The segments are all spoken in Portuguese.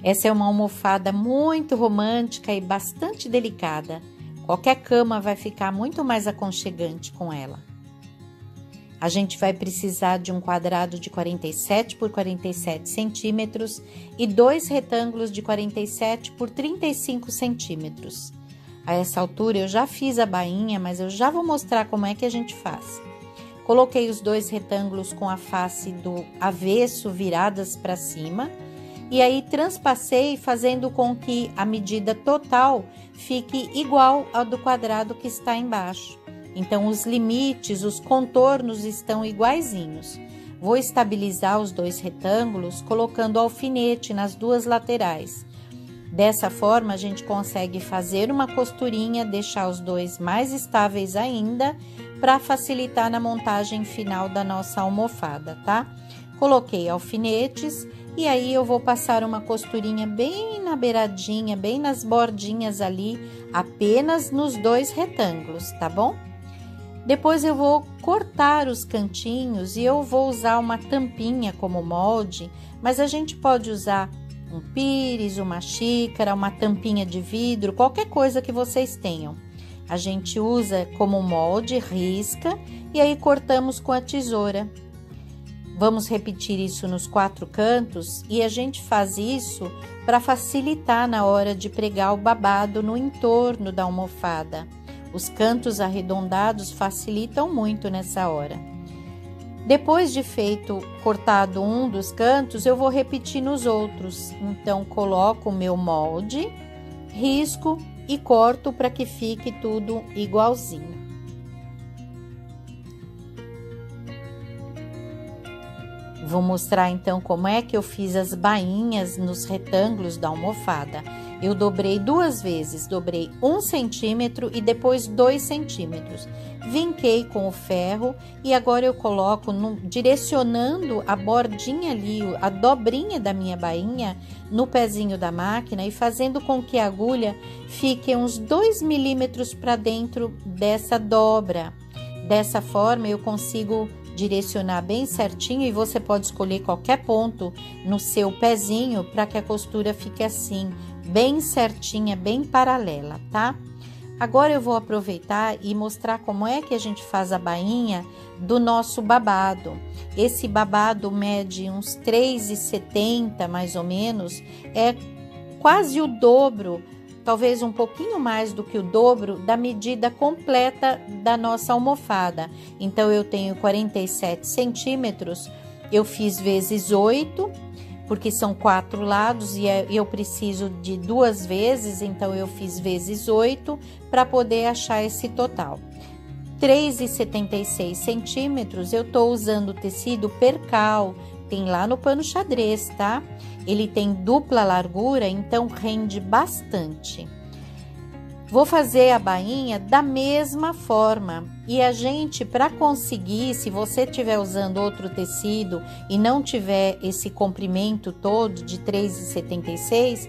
Essa é uma almofada muito romântica e bastante delicada. Qualquer cama vai ficar muito mais aconchegante com ela. A gente vai precisar de um quadrado de 47 por 47 centímetros e 2 retângulos de 47 por 35 centímetros. A essa altura eu já fiz a bainha, mas eu já vou mostrar como é que a gente faz. Coloquei os 2 retângulos com a face do avesso viradas para cima e aí transpassei, fazendo com que a medida total fique igual ao do quadrado que está embaixo. Então, os limites, os contornos estão iguaizinhos. Vou estabilizar os 2 retângulos colocando alfinete nas 2 laterais. Dessa forma, a gente consegue fazer uma costurinha, deixar os 2 mais estáveis ainda, para facilitar na montagem final da nossa almofada, tá? Coloquei alfinetes e aí eu vou passar uma costurinha bem na beiradinha, bem nas bordinhas ali, apenas nos 2 retângulos, tá bom? Depois eu vou cortar os cantinhos e eu vou usar uma tampinha como molde, mas a gente pode usar um pires, uma xícara, uma tampinha de vidro, qualquer coisa que vocês tenham. A gente usa como molde, risca e aí cortamos com a tesoura. Vamos repetir isso nos 4 cantos e a gente faz isso para facilitar na hora de pregar o babado no entorno da almofada. Os cantos arredondados facilitam muito nessa hora. Depois de cortado um dos cantos, eu vou repetir nos outros. Então, coloco o meu molde, risco e corto para que fique tudo igualzinho. Vou mostrar então como é que eu fiz as bainhas nos retângulos da almofada. Eu dobrei 2 vezes, dobrei 1 centímetro e depois 2 centímetros. Vinquei com o ferro e agora eu coloco, direcionando a bordinha ali, a dobrinha da minha bainha no pezinho da máquina e fazendo com que a agulha fique uns 2 milímetros para dentro dessa dobra. Dessa forma eu consigo direcionar bem certinho e você pode escolher qualquer ponto no seu pezinho para que a costura fique assim, bem certinha, bem paralela, tá? Agora eu vou aproveitar e mostrar como é que a gente faz a bainha do nosso babado. Esse babado mede uns 3,70 mais ou menos, é quase o dobro, talvez um pouquinho mais do que o dobro da medida completa da nossa almofada. Então, eu tenho 47 centímetros, eu fiz vezes 8, porque são 4 lados e eu preciso de 2 vezes, então eu fiz vezes 8 para poder achar esse total. 3,76 centímetros, eu tô usando o tecido percal, tem lá no pano xadrez, tá? Ele tem dupla largura, então rende bastante. Vou fazer a bainha da mesma forma. E a gente, para conseguir, se você estiver usando outro tecido e não tiver esse comprimento todo de 3,76,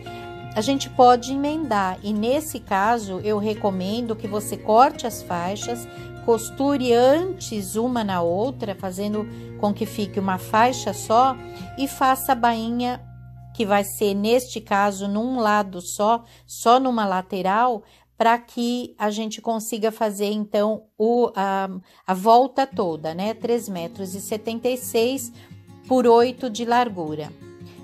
a gente pode emendar. E nesse caso, eu recomendo que você corte as faixas, costure antes uma na outra, fazendo com que fique uma faixa só e faça a bainha, que vai ser, neste caso, num lado só numa lateral, para que a gente consiga fazer, então, a volta toda, né? 3,76 m por 8 de largura.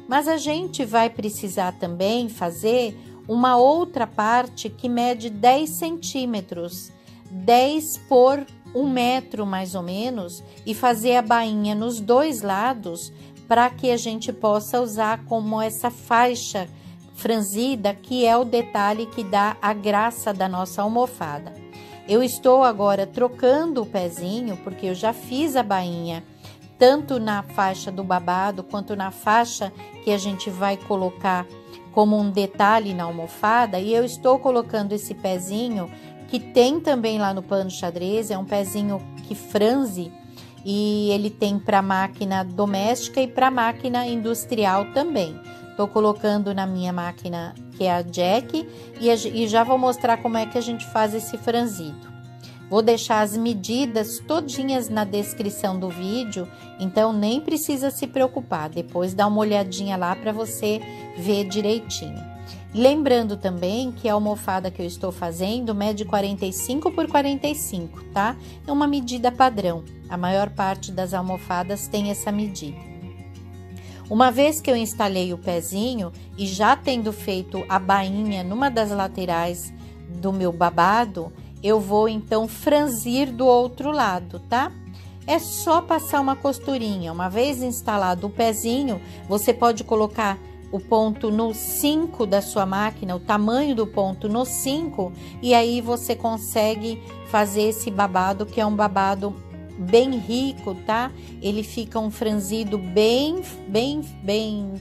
Mas a gente vai precisar também fazer uma outra parte que mede 10 centímetros, 10 por 1 metro mais ou menos, e fazer a bainha nos 2 lados, para que a gente possa usar como essa faixa franzida, que é o detalhe que dá a graça da nossa almofada. Eu estou agora trocando o pezinho, porque eu já fiz a bainha, tanto na faixa do babado, quanto na faixa que a gente vai colocar como um detalhe na almofada, e eu estou colocando esse pezinho, que tem também lá no pano xadrez, é um pezinho que franze, e ele tem para máquina doméstica e para máquina industrial também. Tô colocando na minha máquina, que é a Jack, e já vou mostrar como é que a gente faz esse franzido. Vou deixar as medidas todinhas na descrição do vídeo, então nem precisa se preocupar. Depois dá uma olhadinha lá para você ver direitinho. Lembrando também que a almofada que eu estou fazendo mede 45 por 45, tá? É uma medida padrão. A maior parte das almofadas tem essa medida. Uma vez que eu instalei o pezinho e já tendo feito a bainha numa das laterais do meu babado, eu vou então franzir do outro lado, tá? É só passar uma costurinha. Uma vez instalado o pezinho, você pode colocar o ponto no 5 da sua máquina, o tamanho do ponto no 5, e aí você consegue fazer esse babado, que é um babado bem rico, tá? Ele fica um franzido bem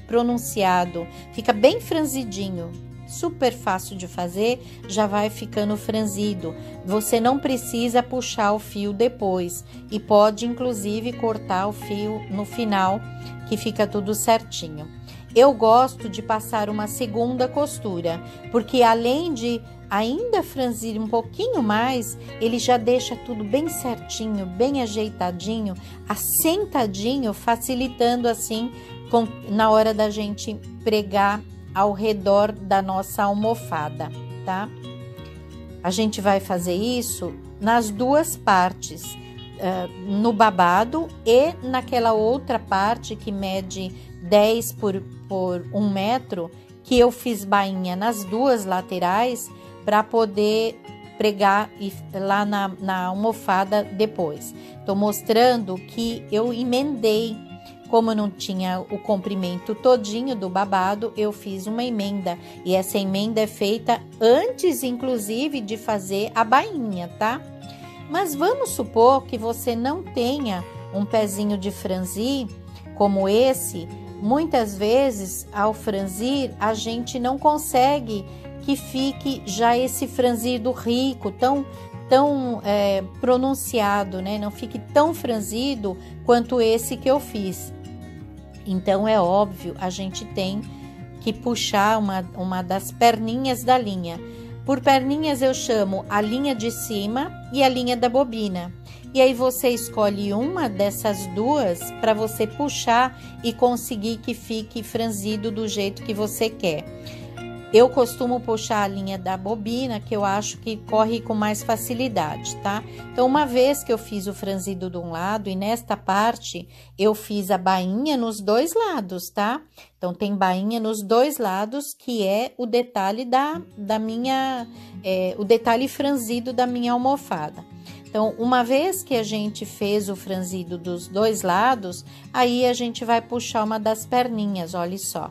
pronunciado, fica bem franzidinho. Super fácil de fazer, já vai ficando franzido. Você não precisa puxar o fio depois e pode inclusive cortar o fio no final, que fica tudo certinho. Eu gosto de passar uma segunda costura, porque além de ainda franzir um pouquinho mais, ele já deixa tudo bem certinho, bem ajeitadinho, assentadinho, facilitando assim na hora da gente pregar ao redor da nossa almofada, tá? A gente vai fazer isso nas duas partes, no babado e naquela outra parte que mede 10 por 1 metro, que eu fiz bainha nas duas laterais para poder pregar lá na almofada depois. Tô mostrando que eu emendei. Como eu não tinha o comprimento todinho do babado, eu fiz uma emenda. E essa emenda é feita antes, inclusive, de fazer a bainha, tá? Mas vamos supor que você não tenha um pezinho de franzir como esse. Muitas vezes, ao franzir, a gente não consegue que fique já esse franzido rico, tão pronunciado, né? Não fique tão franzido quanto esse que eu fiz. Então, é óbvio, a gente tem que puxar uma das perninhas da linha. Por perninhas, eu chamo a linha de cima e a linha da bobina. E aí, você escolhe uma dessas duas para você puxar e conseguir que fique franzido do jeito que você quer. Eu costumo puxar a linha da bobina, que eu acho que corre com mais facilidade, tá? Então, uma vez que eu fiz o franzido de um lado, e nesta parte eu fiz a bainha nos dois lados, tá? Então, tem bainha nos dois lados, que é o detalhe da minha, o detalhe franzido da minha almofada. Então, uma vez que a gente fez o franzido dos dois lados, aí a gente vai puxar uma das perninhas, olha só.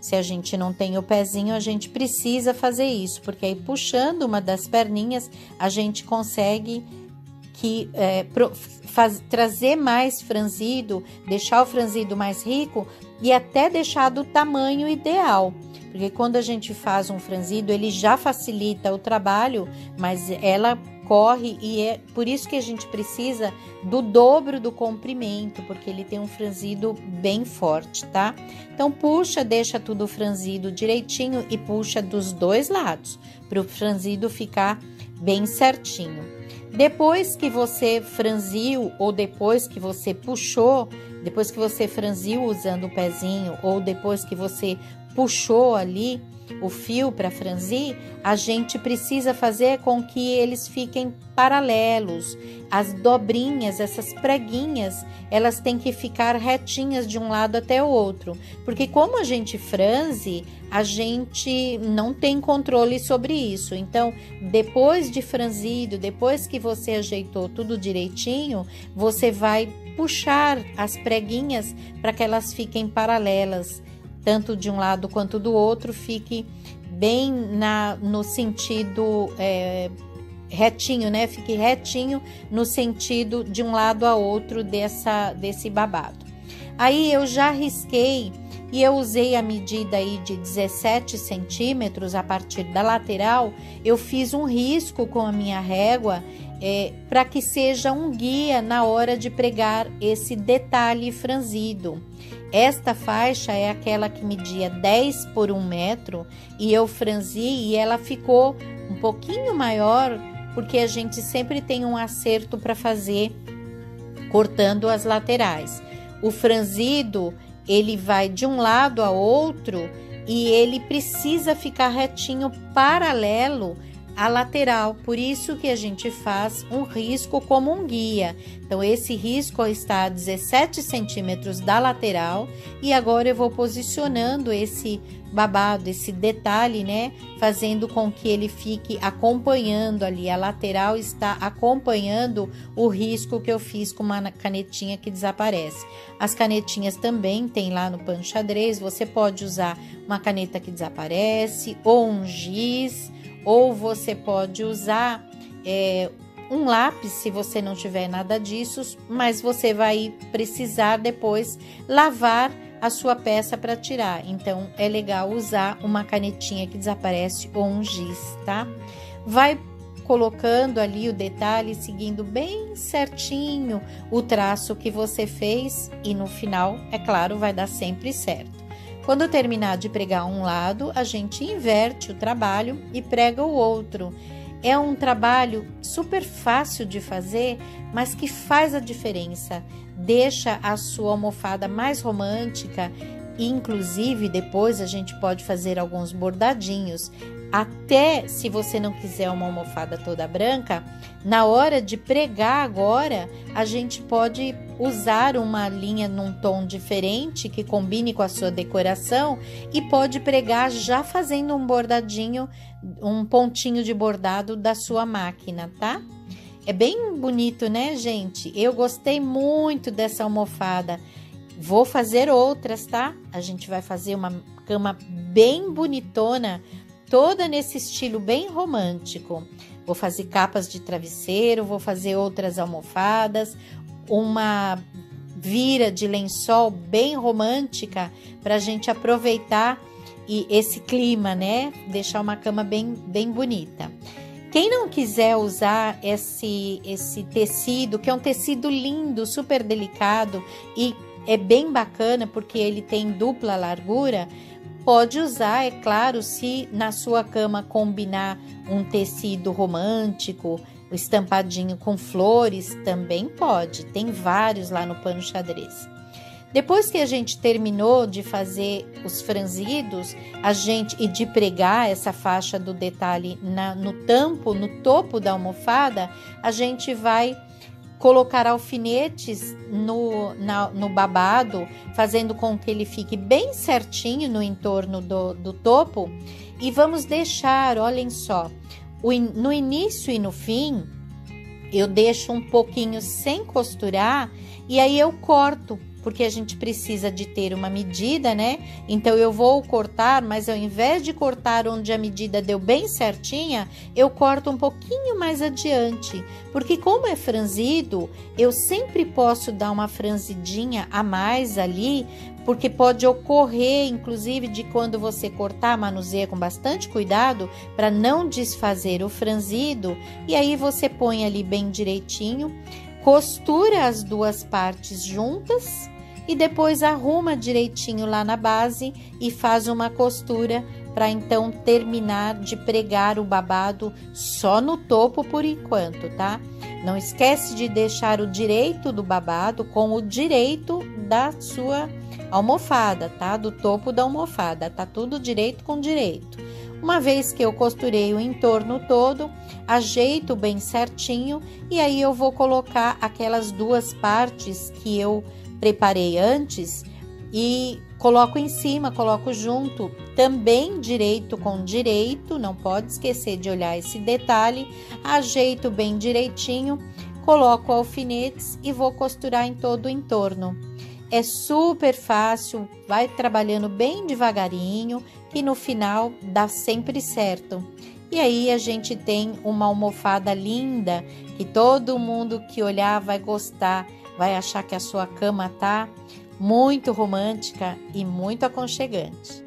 Se a gente não tem o pezinho, a gente precisa fazer isso, porque aí puxando uma das perninhas, a gente consegue trazer mais franzido, deixar o franzido mais rico e até deixar do tamanho ideal. Porque quando a gente faz um franzido, ele já facilita o trabalho, mas ela corre e é por isso que a gente precisa do dobro do comprimento, porque ele tem um franzido bem forte, tá? Então, puxa, deixa tudo franzido direitinho e puxa dos dois lados, para o franzido ficar bem certinho. Depois que você franziu ou depois que você puxou, depois que você franziu usando o pezinho ou depois que você puxou ali o fio para franzir, a gente precisa fazer com que eles fiquem paralelos. As dobrinhas, essas preguinhas, elas têm que ficar retinhas de um lado até o outro, porque como a gente franze, a gente não tem controle sobre isso. Então, depois de franzido, depois que você ajeitou tudo direitinho, você vai puxar as preguinhas para que elas fiquem paralelas, tanto de um lado quanto do outro, fique bem no sentido retinho, né? Fique retinho no sentido de um lado a outro desse babado. Aí eu já risquei e eu usei a medida aí de 17 centímetros a partir da lateral. Eu fiz um risco com a minha régua para que seja um guia na hora de pregar esse detalhe franzido. Esta faixa é aquela que media 10 por 1 metro e eu franzi e ela ficou um pouquinho maior porque a gente sempre tem um acerto para fazer cortando as laterais. O franzido, ele vai de um lado a outro e ele precisa ficar retinho paralelo à lateral, por isso que a gente faz um risco como um guia. Então, esse risco está a 17 centímetros da lateral e agora eu vou posicionando esse babado, esse detalhe, né? Fazendo com que ele fique acompanhando ali, a lateral está acompanhando o risco que eu fiz com uma canetinha que desaparece. As canetinhas também tem lá no pano xadrez, você pode usar uma caneta que desaparece ou um giz, ou você pode usar um lápis se você não tiver nada disso, mas você vai precisar depois lavar a sua peça para tirar. Então, é legal usar uma canetinha que desaparece ou um giz, tá? Vai colocando ali o detalhe, seguindo bem certinho o traço que você fez e no final, é claro, vai dar sempre certo. Quando terminar de pregar um lado, a gente inverte o trabalho e prega o outro. É um trabalho super fácil de fazer, mas que faz a diferença. Deixa a sua almofada mais romântica e, inclusive, depois a gente pode fazer alguns bordadinhos. Até se você não quiser uma almofada toda branca, na hora de pregar agora, a gente pode usar uma linha num tom diferente que combine com a sua decoração e pode pregar já fazendo um bordadinho, um pontinho de bordado da sua máquina, tá? É bem bonito, né, gente? Eu gostei muito dessa almofada. Vou fazer outras, tá? A gente vai fazer uma cama bem bonitona, toda nesse estilo bem romântico. Vou fazer capas de travesseiro, vou fazer outras almofadas, uma vira de lençol bem romântica para a gente aproveitar esse clima, né? Deixar uma cama bem bonita. Quem não quiser usar esse tecido, que é um tecido lindo, super delicado e é bem bacana porque ele tem dupla largura, pode usar, é claro, se na sua cama combinar um tecido romântico, estampadinho com flores, também pode. Tem vários lá no pano xadrez. Depois que a gente terminou de fazer os franzidos, e de pregar essa faixa do detalhe no topo da almofada, a gente vai colocar alfinetes no babado, fazendo com que ele fique bem certinho no entorno do topo. E vamos deixar, olhem só, no início e no fim, eu deixo um pouquinho sem costurar e aí eu corto, porque a gente precisa de ter uma medida, né? Então, eu vou cortar, mas ao invés de cortar onde a medida deu bem certinha, eu corto um pouquinho mais adiante, porque como é franzido, eu sempre posso dar uma franzidinha a mais ali, porque pode ocorrer, inclusive, de quando você cortar, manuseia com bastante cuidado para não desfazer o franzido, e aí você põe ali bem direitinho, costura as duas partes juntas e depois arruma direitinho lá na base e faz uma costura para então terminar de pregar o babado só no topo por enquanto, tá? Não esquece de deixar o direito do babado com o direito da sua almofada, tá? Do topo da almofada, tá tudo direito com direito. Uma vez que eu costurei o entorno todo, ajeito bem certinho e aí eu vou colocar aquelas duas partes que eu preparei antes e coloco em cima, coloco junto, também direito com direito, não pode esquecer de olhar esse detalhe, ajeito bem direitinho, coloco alfinetes e vou costurar em todo o entorno. É super fácil, vai trabalhando bem devagarinho, que no final dá sempre certo. E aí a gente tem uma almofada linda, que todo mundo que olhar vai gostar, vai achar que a sua cama tá muito romântica e muito aconchegante.